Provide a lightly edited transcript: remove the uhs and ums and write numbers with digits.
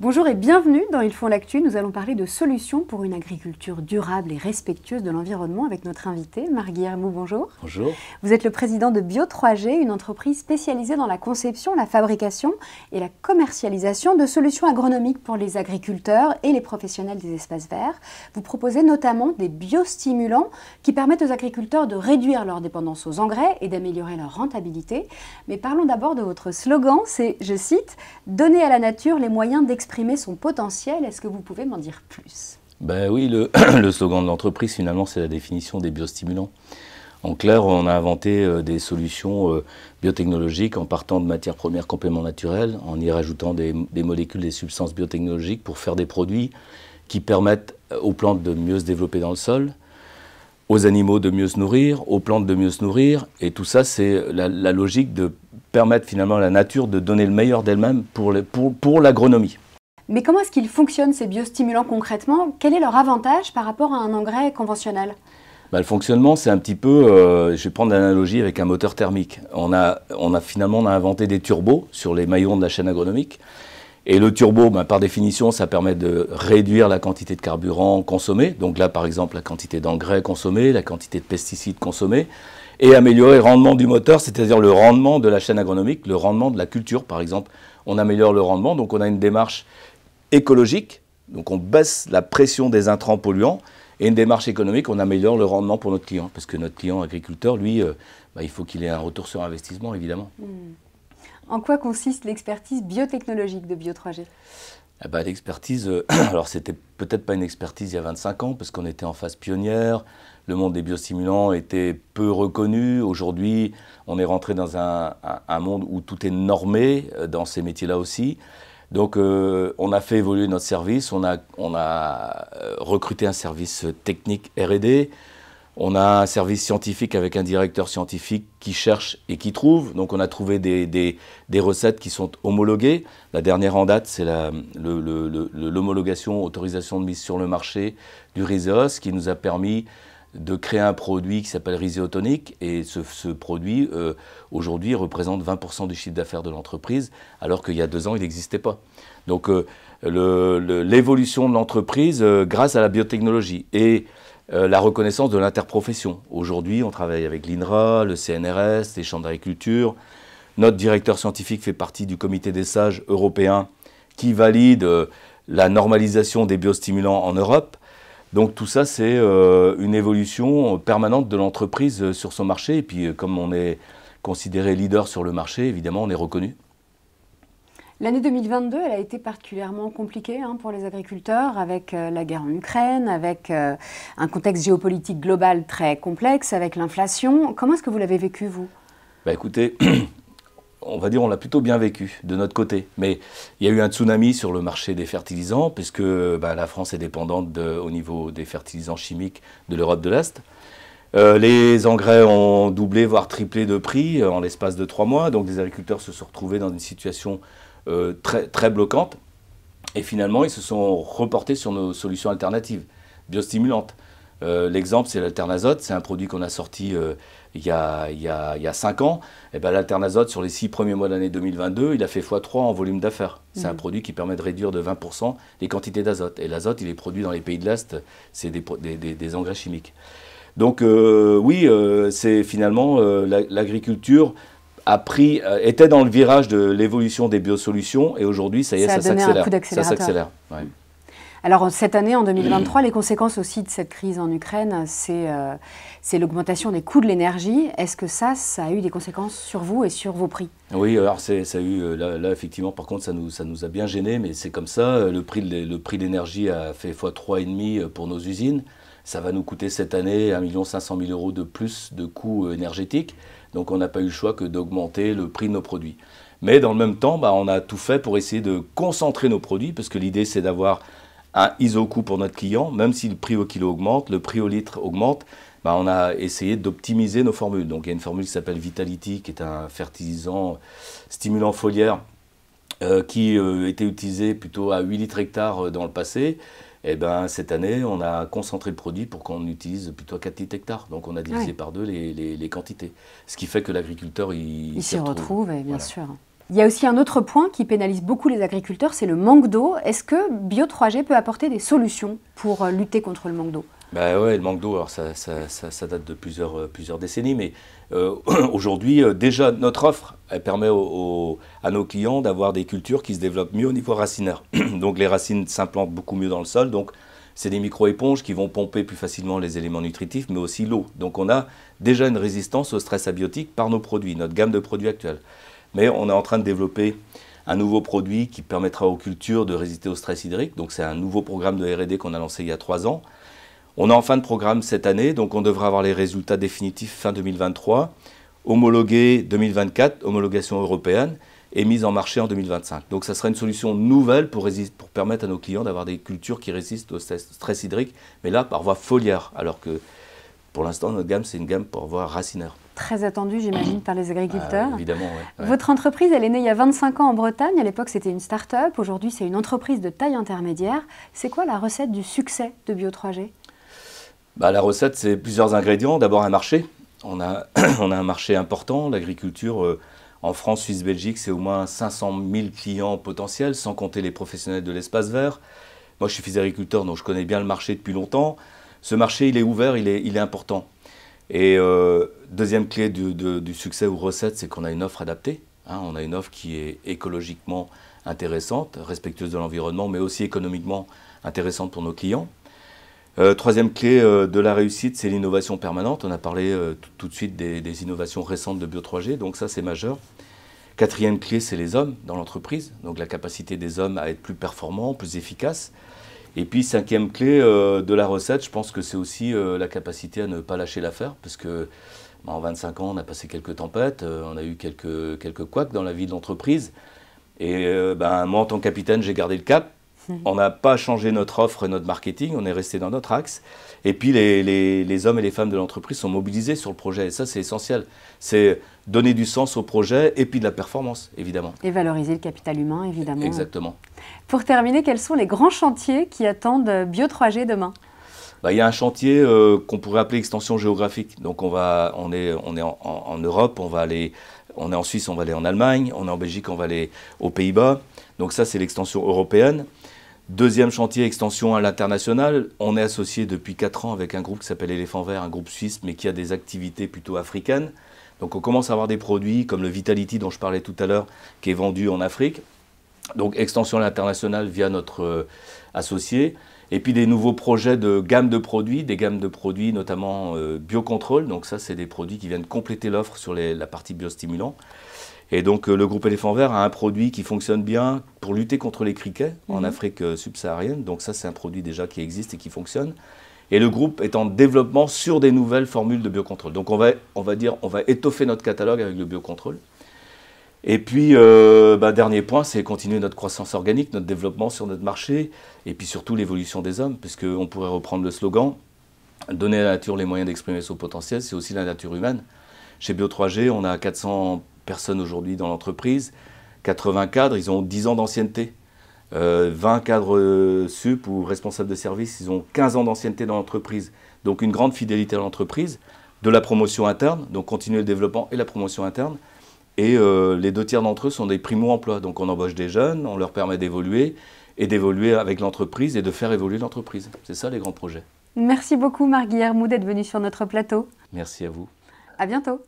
Bonjour et bienvenue dans Ils font l'actu. Nous allons parler de solutions pour une agriculture durable et respectueuse de l'environnement avec notre invité, Marc Guillermou. Bonjour. Bonjour. Vous êtes le président de Bio3G, une entreprise spécialisée dans la conception, la fabrication et la commercialisation de solutions agronomiques pour les agriculteurs et les professionnels des espaces verts. Vous proposez notamment des biostimulants qui permettent aux agriculteurs de réduire leur dépendance aux engrais et d'améliorer leur rentabilité. Mais parlons d'abord de votre slogan, c'est, je cite, « Donner à la nature les moyens d'exprimer son potentiel ». Est-ce que vous pouvez m'en dire plus ? Ben oui, le slogan de l'entreprise, finalement, c'est la définition des biostimulants. En clair, on a inventé des solutions biotechnologiques en partant de matières premières compléments naturels, en y rajoutant des molécules, des substances biotechnologiques pour faire des produits qui permettent aux plantes de mieux se développer dans le sol, aux animaux de mieux se nourrir, aux plantes de mieux se nourrir. Et tout ça, c'est la logique de permettre finalement à la nature de donner le meilleur d'elle-même pour l'agronomie. Mais comment est-ce qu'ils fonctionnent, ces biostimulants, concrètement ? Quel est leur avantage par rapport à un engrais conventionnel ? Le fonctionnement, c'est un petit peu, je vais prendre l'analogie avec un moteur thermique. On a inventé des turbos sur les maillons de la chaîne agronomique. Et le turbo, par définition, ça permet de réduire la quantité de carburant consommée. Donc là, par exemple, la quantité d'engrais consommée, la quantité de pesticides consommés, et améliorer le rendement du moteur, c'est-à-dire le rendement de la chaîne agronomique, le rendement de la culture, par exemple. On améliore le rendement, donc on a une démarche écologique, donc on baisse la pression des intrants polluants, et une démarche économique, on améliore le rendement pour notre client, parce que notre client agriculteur, lui, il faut qu'il ait un retour sur investissement, évidemment. En quoi consiste l'expertise biotechnologique de Bio3G ? L'expertise, alors c'était peut-être pas une expertise il y a 25 ans, parce qu'on était en phase pionnière, le monde des biostimulants était peu reconnu. Aujourd'hui, on est rentré dans un monde où tout est normé, dans ces métiers-là aussi. Donc on a fait évoluer notre service, on a recruté un service technique R&D, on a un service scientifique avec un directeur scientifique qui cherche et qui trouve. Donc on a trouvé des recettes qui sont homologuées. La dernière en date, c'est l'homologation, autorisation de mise sur le marché du Rhizeos, qui nous a permis de créer un produit qui s'appelle Rhizeotonic. Et ce produit, aujourd'hui, représente 20% du chiffre d'affaires de l'entreprise, alors qu'il y a 2 ans, il n'existait pas. Donc l'évolution de l'entreprise grâce à la biotechnologie et la reconnaissance de l'interprofession. Aujourd'hui, on travaille avec l'INRA, le CNRS, les chambres d'agriculture. Notre directeur scientifique fait partie du comité des sages européens qui valide la normalisation des biostimulants en Europe. Donc tout ça, c'est une évolution permanente de l'entreprise sur son marché. Et puis comme on est considéré leader sur le marché, évidemment, on est reconnu. L'année 2022, elle a été particulièrement compliquée pour les agriculteurs, avec la guerre en Ukraine, avec un contexte géopolitique global très complexe, avec l'inflation. Comment est-ce que vous l'avez vécu, vous ? Écoutez, on va dire on l'a plutôt bien vécu de notre côté. Mais il y a eu un tsunami sur le marché des fertilisants, puisque la France est dépendante au niveau des fertilisants chimiques de l'Europe de l'Est. Les engrais ont doublé, voire triplé de prix en l'espace de 3 mois. Donc les agriculteurs se sont retrouvés dans une situation très, très bloquante. Et finalement, ils se sont reportés sur nos solutions alternatives, biostimulantes. L'exemple, c'est l'Alternazote. C'est un produit qu'on a sorti il y a 5 ans. Et l'Alternazote, sur les 6 premiers mois de l'année 2022, il a fait x3 en volume d'affaires. C'est un produit qui permet de réduire de 20% les quantités d'azote. Et l'azote, il est produit dans les pays de l'Est, c'est des engrais chimiques. Donc oui, c'est finalement l'agriculture était dans le virage de l'évolution des biosolutions et aujourd'hui, ça y est, ça s'accélère. Ouais. Alors cette année, en 2023, les conséquences aussi de cette crise en Ukraine, c'est l'augmentation des coûts de l'énergie. Est-ce que ça a eu des conséquences sur vous et sur vos prix ? Oui, alors ça a eu, là effectivement, par contre, ça nous a bien gênés, mais c'est comme ça. Le prix de l'énergie a fait x3,5 pour nos usines. Ça va nous coûter cette année 1 500 000 € de plus de coûts énergétiques. Donc on n'a pas eu le choix que d'augmenter le prix de nos produits. Mais dans le même temps, on a tout fait pour essayer de concentrer nos produits, parce que l'idée c'est d'avoir un ISO-coût pour notre client. Même si le prix au kilo augmente, le prix au litre augmente, on a essayé d'optimiser nos formules. Donc il y a une formule qui s'appelle Vitality, qui est un fertilisant stimulant foliaire qui était utilisé plutôt à 8 litres hectare dans le passé. Et cette année, on a concentré le produit pour qu'on utilise plutôt 4 litres hectares. Donc on a divisé par 2 les quantités. Ce qui fait que l'agriculteur, il s'y retrouve, bien voilà. sûr. Il y a aussi un autre point qui pénalise beaucoup les agriculteurs, c'est le manque d'eau. Est-ce que Bio3G peut apporter des solutions pour lutter contre le manque d'eau? Bah ouais, le manque d'eau, alors ça date de plusieurs décennies, mais aujourd'hui, déjà, notre offre, elle permet à nos clients d'avoir des cultures qui se développent mieux au niveau racinaire. Donc les racines s'implantent beaucoup mieux dans le sol, donc c'est des micro-éponges qui vont pomper plus facilement les éléments nutritifs, mais aussi l'eau. Donc on a déjà une résistance au stress abiotique par nos produits, notre gamme de produits actuels. Mais on est en train de développer un nouveau produit qui permettra aux cultures de résister au stress hydrique. Donc c'est un nouveau programme de R&D qu'on a lancé il y a 3 ans. On est en fin de programme cette année, donc on devrait avoir les résultats définitifs fin 2023, homologués 2024, homologation européenne, et mise en marché en 2025. Donc ça sera une solution nouvelle pour permettre à nos clients d'avoir des cultures qui résistent au stress hydrique, mais là par voie foliaire, alors que pour l'instant notre gamme c'est une gamme par voie racinaire. Très attendue, j'imagine, par les agriculteurs. Évidemment, ouais. Votre entreprise, elle est née il y a 25 ans en Bretagne. À l'époque, c'était une start-up. Aujourd'hui, c'est une entreprise de taille intermédiaire. C'est quoi la recette du succès de Bio3G? La recette, c'est plusieurs ingrédients. D'abord, un marché. On a un marché important. L'agriculture en France, Suisse, Belgique, c'est au moins 500 000 clients potentiels, sans compter les professionnels de l'espace vert. Moi, je suis fils d'agriculteur, donc je connais bien le marché depuis longtemps. Ce marché, il est ouvert, il est important. Et deuxième clé du succès ou recette, c'est qu'on a une offre adaptée. On a une offre qui est écologiquement intéressante, respectueuse de l'environnement, mais aussi économiquement intéressante pour nos clients. Troisième clé de la réussite, c'est l'innovation permanente. On a parlé tout de suite des innovations récentes de Bio3G, donc ça c'est majeur. Quatrième clé, c'est les hommes dans l'entreprise, donc la capacité des hommes à être plus performants, plus efficaces. Et puis cinquième clé de la recette, je pense que c'est aussi la capacité à ne pas lâcher l'affaire, parce que en 25 ans, on a passé quelques tempêtes, on a eu quelques couacs dans la vie de l'entreprise. Et moi, en tant que capitaine, j'ai gardé le cap. On n'a pas changé notre offre et notre marketing, on est resté dans notre axe. Et puis les hommes et les femmes de l'entreprise sont mobilisés sur le projet. Et ça, c'est essentiel. C'est donner du sens au projet et puis de la performance, évidemment. Et valoriser le capital humain, évidemment. Exactement. Pour terminer, quels sont les grands chantiers qui attendent Bio3G demain? Il y a un chantier qu'on pourrait appeler extension géographique. Donc on est en Europe, on est en Suisse, on va aller en Allemagne, on est en Belgique, on va aller aux Pays-Bas. Donc ça, c'est l'extension européenne. Deuxième chantier, extension à l'international. On est associé depuis 4 ans avec un groupe qui s'appelle Éléphant Vert, un groupe suisse, mais qui a des activités plutôt africaines. Donc on commence à avoir des produits comme le Vitality dont je parlais tout à l'heure, qui est vendu en Afrique. Donc extension à l'international via notre associé. Et puis des nouveaux projets de gamme de produits, des gammes de produits notamment biocontrôle. Donc ça, c'est des produits qui viennent compléter l'offre sur la partie biostimulant. Et donc le groupe Éléphant Vert a un produit qui fonctionne bien pour lutter contre les criquets en Afrique subsaharienne. Donc ça, c'est un produit déjà qui existe et qui fonctionne. Et le groupe est en développement sur des nouvelles formules de biocontrôle. Donc on va étoffer notre catalogue avec le biocontrôle. Et puis, dernier point, c'est continuer notre croissance organique, notre développement sur notre marché, et puis surtout l'évolution des hommes, puisqu'on pourrait reprendre le slogan « Donner à la nature les moyens d'exprimer son potentiel », c'est aussi la nature humaine. Chez Bio3G, on a 400 personnes aujourd'hui dans l'entreprise, 80 cadres, ils ont 10 ans d'ancienneté. 20 cadres sup ou responsables de service, ils ont 15 ans d'ancienneté dans l'entreprise. Donc une grande fidélité à l'entreprise, de la promotion interne, donc continuer le développement et la promotion interne. Et les 2 tiers d'entre eux sont des primo-emplois. Donc on embauche des jeunes, on leur permet d'évoluer et d'évoluer avec l'entreprise et de faire évoluer l'entreprise. C'est ça les grands projets. Merci beaucoup Marc Guillermoud d'être venu sur notre plateau. Merci à vous. À bientôt.